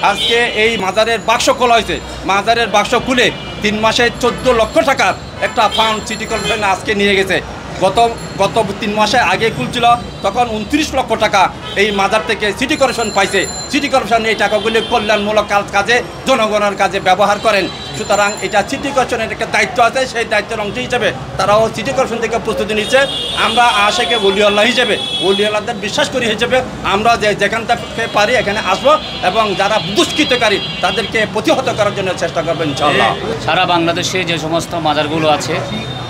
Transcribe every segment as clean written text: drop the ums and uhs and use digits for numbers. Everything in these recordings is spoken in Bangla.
আজকে এই মাজারের বাক্স খোলা হয়েছে। মাজারের বাক্স খুলে 3 মাসে 14 লক্ষ টাকার একটা ফান্ড সিটি কর্পোরেশন আজকে নিয়ে গেছে। গত 3 মাসে আগে খুলছিল, তখন 29 লক্ষ টাকা এই মাজার থেকে সিটি কর্পোরেশন পাইছে। সিটি কর্পোরেশন এই টাকাগুলি কল্যাণমূলক কাজে, জনগণের কাজে ব্যবহার করেন। সুতরাং এটা সিটি কর্পোরেশনের একটা দায়িত্ব আছে, সেই দায়িত্বের অংশ হিসেবে তারাও সিটি কর্পোরেশন থেকে প্রস্তুতি নিচ্ছে। আমরা আশেকে ওলিউল্লাহ হিসেবে, ওলিউল্লাহদের বিশ্বাস করি হিসেবে আমরা যেখান থেকে পারি এখানে আসবো এবং যারা দুষ্কৃতকারী তাদেরকে প্রতিহত করার জন্য চেষ্টা করবেন ইনশাআল্লাহ। সারা বাংলাদেশে যে সমস্ত মাজারগুলো আছে,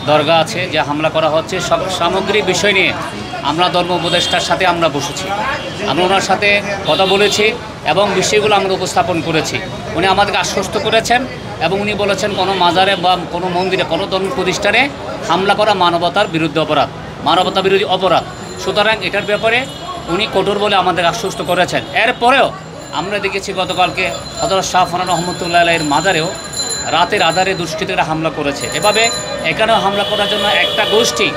দরগা আছে, যে হামলা করা হচ্ছে, সব সামগ্রিক বিষয় নিয়ে আমরা ধর্ম উপদেষ্টার সাথে আমরা বসেছি, আমরা ওনার সাথে কথা বলেছি এবং বিষয়গুলো আমরা উপস্থাপন করেছি। উনি আমাদেরকে আশ্বস্ত করেছেন এবং উনি বলেছেন কোনো মাজারে বা কোনো মন্দিরে, কোনো ধর্ম প্রতিষ্ঠানে হামলা করা মানবতার বিরুদ্ধে অপরাধ, মানবতা বিরোধী অপরাধ। সুতরাং এটার ব্যাপারে উনি কঠোর বলে আমাদের আশ্বস্ত করেছেন। এরপরেও আমরা দেখেছি গতকালকে হযরত শাহ ফরহাদ রহমতুল্লাহ আলাইহির মাজারেও রাতের আধারে দুষ্কৃতীরা হামলা করেছে। এভাবে এখানেও হামলা করার জন্য একটা গোষ্ঠী,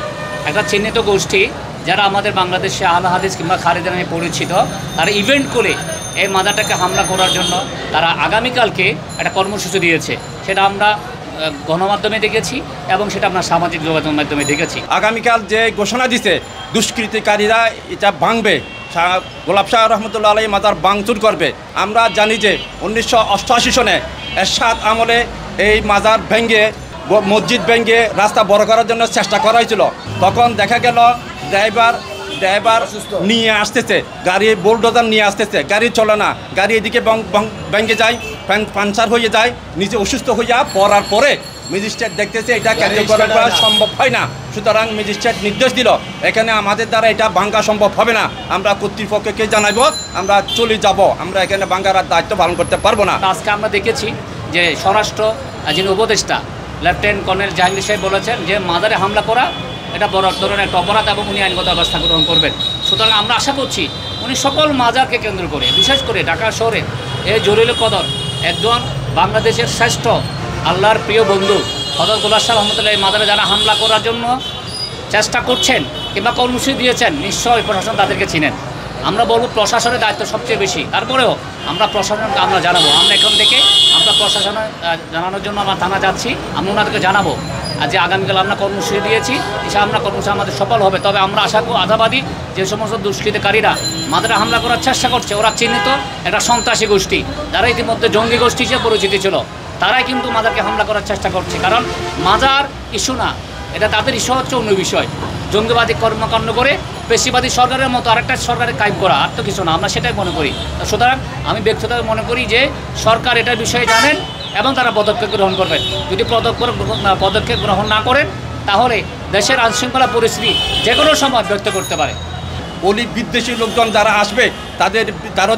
একটা চিহ্নিত গোষ্ঠী যারা আমাদের বাংলাদেশে আহলে হাদিস কিংবা খালেদা নামে পরিচিত, তারা ইভেন্ট করে এই মাজারটাকে হামলা করার জন্য তারা আগামীকালকে একটা কর্মসূচি দিয়েছে। সেটা আমরা গণমাধ্যমে দেখেছি এবং সেটা আমরা সামাজিক যোগাযোগ মাধ্যমে দেখেছি। আগামীকাল যে ঘোষণা দিছে দুষ্কৃতিকারীরা এটা ভাঙবে, গোলাপ শাহ রহমতুল্লাহ আলাইহি মাজার ভাঙচুর করবে। আমরা জানি যে 1988 সনে এরশাদ আমলে এই মাজার ভেঙে, মসজিদ ভেঙে রাস্তা বড় করার জন্য চেষ্টা করা হয়েছিল। তখন দেখা গেল ড্রাইভার নিয়ে আসতেছে, গাড়ি বুলডোজার নিয়ে আসতেছে, গাড়ি চলে না, গাড়ি এদিকে ভেঙে যায়, পাঞ্চার হয়ে যায়, নিজে অসুস্থ হইয়া পড়ার পরে ম্যাজিস্ট্রেট দেখতেছে এটা কার্যকর করা সম্ভব হয় না। সুতরাং ম্যাজিস্ট্রেট নির্দেশ দিল এখানে আমাদের দ্বারা এটা ভাঙা সম্ভব হবে না, আমরা কর্তৃপক্ষকে জানাবো, আমরা চলে যাব, আমরা এখানে ভাঙার দায়িত্ব পালন করতে পারবো না। আজকে আমরা দেখেছি যে স্বরাষ্ট্র যিনি উপদেষ্টা লেফটেন্যান্ট কর্নেল জাহাঙ্গীর সাহেব বলেছেন যে মাজারে হামলা করা এটা বড় ধরনের একটা অপরাধ এবং উনি আইনগত ব্যবস্থা গ্রহণ করবেন। সুতরাং আমরা আশা করছি উনি সকল মাজারকে কেন্দ্র করে, বিশেষ করে ঢাকা শহরে এই জলিল কদর একজন বাংলাদেশের শ্রেষ্ঠ আল্লাহর প্রিয় বন্ধু হযরত গোলাপ শাহ রহমতুল্লাহ এই মাজারে যারা হামলা করার জন্য চেষ্টা করছেন কিংবা কর্মসূচি দিয়েছেন, নিশ্চয়ই প্রশাসন তাদেরকে চিনেন। আমরা বলব প্রশাসনের দায়িত্ব সবচেয়ে বেশি, তারপরেও আমরা প্রশাসনকে আমরা জানাবো। আমরা এখান থেকে আমরা প্রশাসনে জানানোর জন্য আমরা থানা যাচ্ছি, আমরা ওনাদেরকে জানাবো যে আগামীকাল আমরা কর্মসূচি দিয়েছি, আমরা কর্মসূচি আমাদের সফল হবে। তবে আমরা আশাবাদী যে সমস্ত দুষ্কৃতকারীরা মাজারে হামলা করার চেষ্টা করছে, ওরা চিহ্নিত একটা সন্ত্রাসী গোষ্ঠী যারা ইতিমধ্যে জঙ্গি গোষ্ঠী হিসেবে পরিচিতি ছিল, তারাই কিন্তু মাজারকে হামলা করার চেষ্টা করছে। কারণ মাজার ইস্যু না, এটা তাদের ইস্যু হচ্ছে অন্য বিষয়, জঙ্গিবাদী কর্মকাণ্ড করে পেশিবাদী সরকারের মতো আরেকটা সরকারের কায়েম করা, আর তো কিছু না, আমরা সেটাই মনে করি। সুতরাং আমি ব্যক্তিগতভাবে মনে করি যে সরকার এটার বিষয়ে জানেন এবং তারা পদক্ষেপ গ্রহণ করবেন। যদি পদক্ষেপ গ্রহণ না করেন তাহলে দেশের আইনশৃঙ্খলা পরিস্থিতি যে কোনো সময় ব্যক্ত করতে পারে। অলি বিদ্বেষী লোকজন যারা আসবে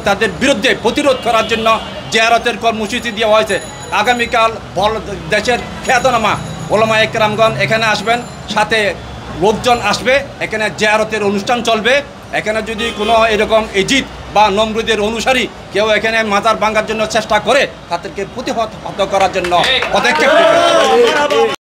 তাদের বিরুদ্ধে প্রতিরোধ করার জন্য জিয়ারতের কর্মসূচি দেওয়া হয়েছে। আগামীকাল দেশের খ্যাতনামা ওলামায়ে কেরামগণ এখানে আসবেন, সাথে লোকজন আসবে, এখানে জিয়ারতের অনুষ্ঠান চলবে। এখানে যদি কোনো এরকম এজিদ বা নমরুদের অনুসারী কেউ এখানে মাজার ভাঙার জন্য চেষ্টা করে তাদেরকে প্রতিহত করার জন্য পদক্ষেপ নেবে।